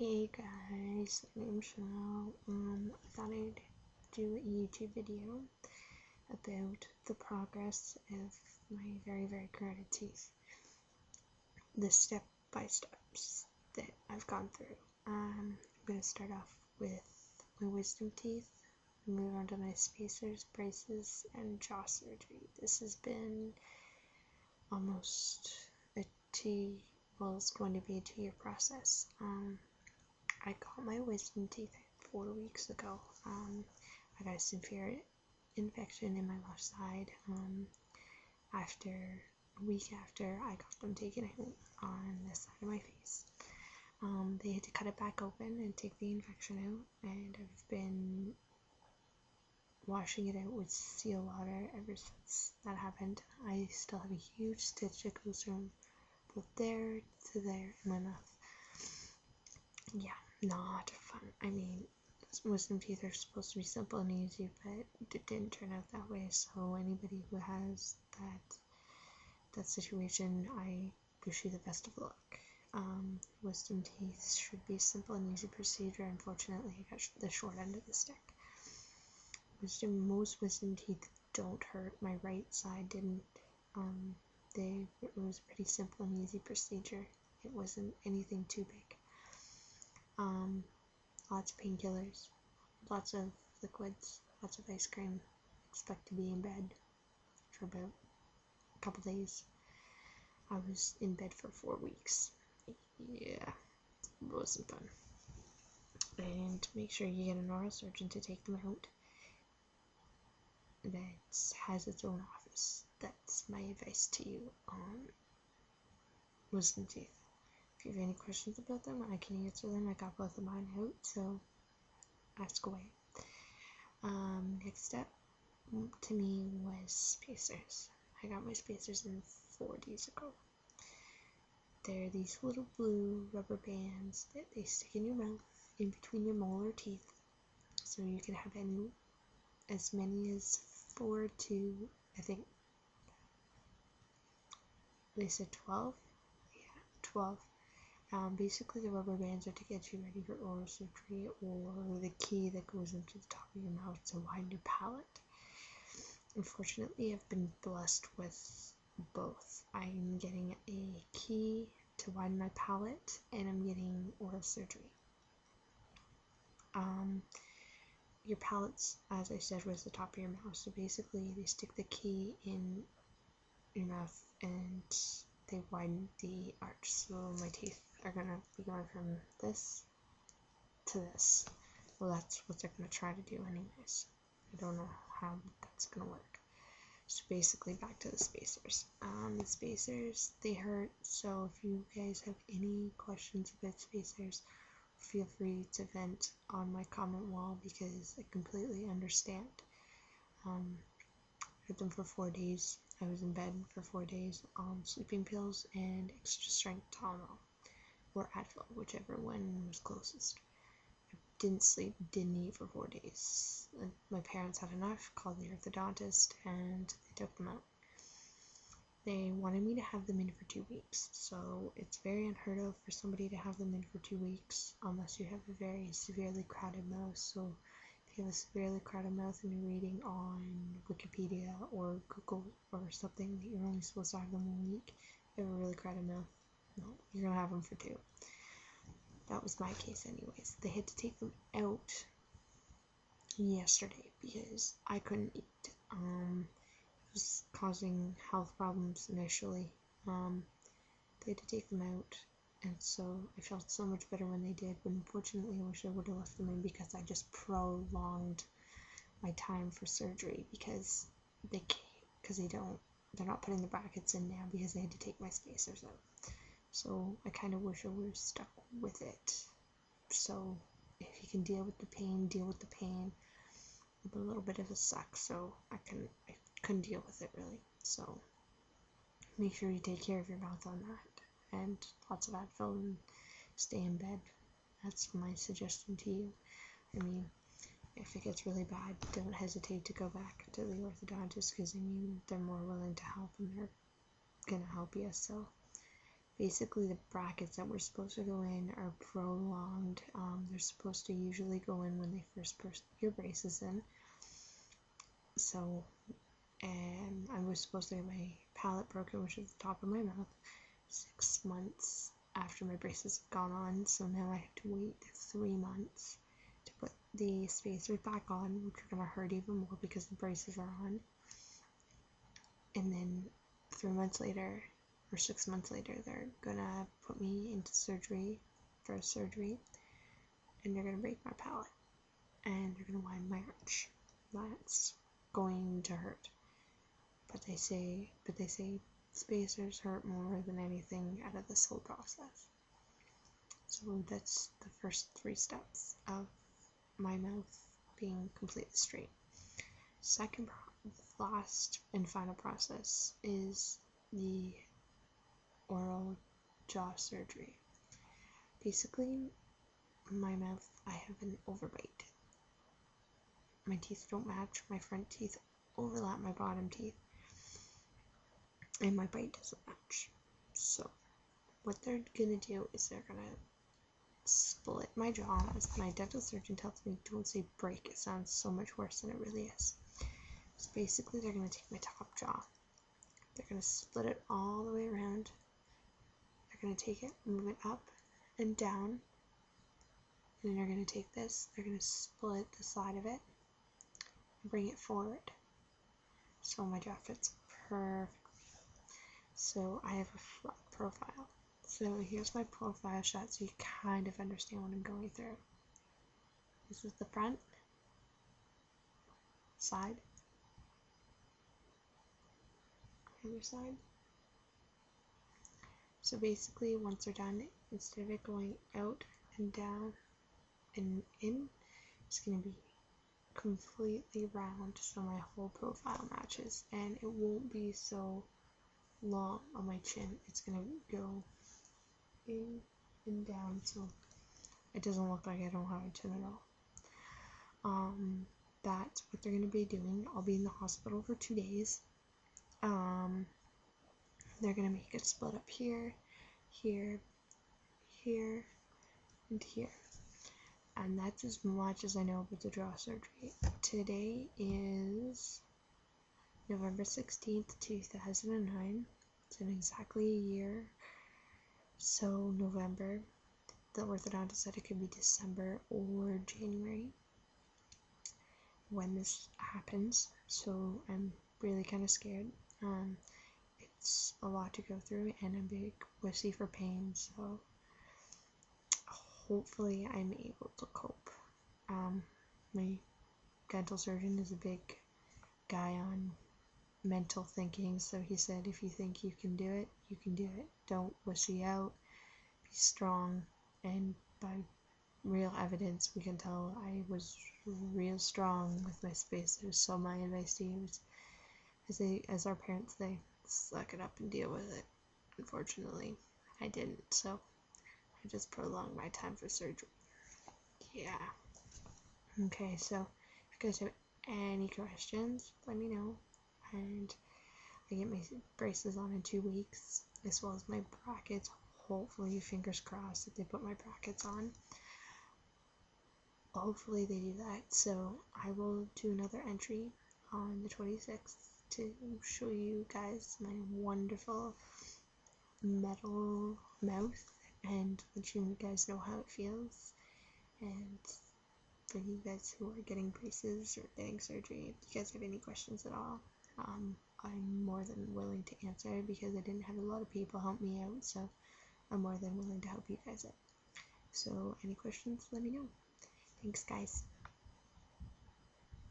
Hey guys, my name's Chanel. I thought I'd do a YouTube video about the progress of my very corroded teeth. The step-by-steps that I've gone through. I'm gonna start off with my wisdom teeth, move on to my spacers, braces, and jaw surgery. This has been almost it's going to be a 2-year process. I got my wisdom teeth 4 weeks ago. I got a severe infection in my left side. A week after I got them taken out on this side of my face. They had to cut it back open and take the infection out, and I've been washing it out with seal water ever since that happened. I still have a huge stitch that goes from both there to there in my mouth. Yeah, not fun. I mean, wisdom teeth are supposed to be simple and easy, but it didn't turn out that way. So anybody who has that situation, I wish you the best of luck. Wisdom teeth should be a simple and easy procedure. Unfortunately, I got the short end of the stick. Most wisdom teeth don't hurt. My right side didn't. It was a pretty simple and easy procedure. It wasn't anything too big. Lots of painkillers, lots of liquids, lots of ice cream. Expect to be in bed for about a couple days. I was in bed for 4 weeks. Yeah, it wasn't fun. And make sure you get an oral surgeon to take them out that has its own office. That's my advice to you on wisdom teeth. If you have any questions about them, I can answer them. I got both of mine out, so ask away. Next step to me was spacers. I got my spacers in 4 days ago. They're these little blue rubber bands that they stick in your mouth, in between your molar teeth, so you can have as many as 4 to, I think, they said 12? Yeah, 12. Basically, the rubber bands are to get you ready for oral surgery, or the key that goes into the top of your mouth to widen your palate. Unfortunately, I've been blessed with both. I'm getting a key to widen my palate, and I'm getting oral surgery. Your palates, as I said, was the top of your mouth. So basically, they stick the key in your mouth and they widen the arch. So my teeth are gonna be going from this to this. Well, that's what they're gonna try to do anyways. I don't know how that's gonna work. So basically, back to the spacers. The spacers, they hurt. So if you guys have any questions about spacers, feel free to vent on my comment wall, because I completely understand. I had them for 4 days. I was in bed for 4 days on sleeping pills and extra strength Tylenol, or Advil, whichever one was closest. I didn't sleep, didn't eat for 4 days. My parents had enough, called the orthodontist, and they took them out. They wanted me to have them in for 2 weeks, so it's very unheard of for somebody to have them in for 2 weeks unless you have a very severely crowded mouth. So if you have a severely crowded mouth and you're reading on Wikipedia or Google or something that you're only supposed to have them 1 week, you have a really crowded mouth, no, you're gonna have them for 2. That was my case anyways. They had to take them out yesterday because I couldn't eat. It was causing health problems initially. They had to take them out, and so I felt so much better when they did, but unfortunately I wish I would have left them in, because I just prolonged my time for surgery, because they're not putting the brackets in now because they had to take my spacers out. So I kind of wish I would have stuck with it. So if you can deal with the pain, deal with the pain. With a little bit of a suck, so I couldn't deal with it really. So make sure you take care of your mouth on that, and lots of Advil, and stay in bed. That's my suggestion to you. I mean, if it gets really bad, don't hesitate to go back to the orthodontist, because I mean, they're more willing to help and they're gonna help you. So basically the brackets that were supposed to go in are prolonged. They're supposed to usually go in when they first put your braces in. So, and I was supposed to get my palate broken, which is the top of my mouth, 6 months after my braces had gone on. So now I have to wait 3 months to put the spacers back on, which are going to hurt even more because the braces are on. And then 3 months later, or 6 months later, they're gonna put me into surgery, first surgery, and they're gonna break my palate, and they're gonna widen my arch. That's going to hurt. But they say spacers hurt more than anything out of this whole process. So that's the first 3 steps of my mouth being completely straight. Second, last and final process is the oral jaw surgery. Basically, my mouth, I have an overbite. My teeth don't match. My front teeth overlap my bottom teeth, and my bite doesn't match. So what they're gonna do is they're gonna split my jaw. As my dental surgeon tells me, don't say break, it sounds so much worse than it really is. So basically they're gonna take my top jaw, they're gonna split it all the way around, they're gonna take it, move it up and down, and then they're gonna take this, they're gonna split the side of it and bring it forward so my jaw fits perfectly. So I have a flat profile. So here's my profile shot so you kind of understand what I'm going through. This is the front, side, other side. So basically once they're done, instead of it going out and down and in, it's going to be completely round so my whole profile matches, and it won't be so long on my chin. It's going to go in and down so it doesn't look like I don't have a chin at all. That's what they're going to be doing. I'll be in the hospital for 2 days. They're going to make it split up here, here, here, and here. And that's as much as I know about the jaw surgery. Today is November 16th, 2009. It's in exactly a year. So November, the orthodontist said it could be December or January when this happens. So I'm really kind of scared. It's a lot to go through, and I'm a big wussy for pain, so hopefully I'm able to cope. My dental surgeon is a big guy on mental thinking, so he said if you think you can do it, you can do it. Don't wussy out, be strong, and by real evidence we can tell I was real strong with my spacers. So my advice to you is, as our parents say, suck it up and deal with it. Unfortunately, I didn't, so I just prolonged my time for surgery. Yeah. Okay, so if you guys have any questions, let me know. And I get my braces on in 2 weeks, as well as my brackets. Hopefully, fingers crossed, that they put my brackets on. Hopefully they do that. So I will do another entry on the 26th to show you guys my wonderful metal mouth and let you guys know how it feels. And for you guys who are getting braces or getting surgery, if you guys have any questions at all, I'm more than willing to answer because I didn't have a lot of people help me out, so I'm more than willing to help you guys out. So any questions, let me know. Thanks guys.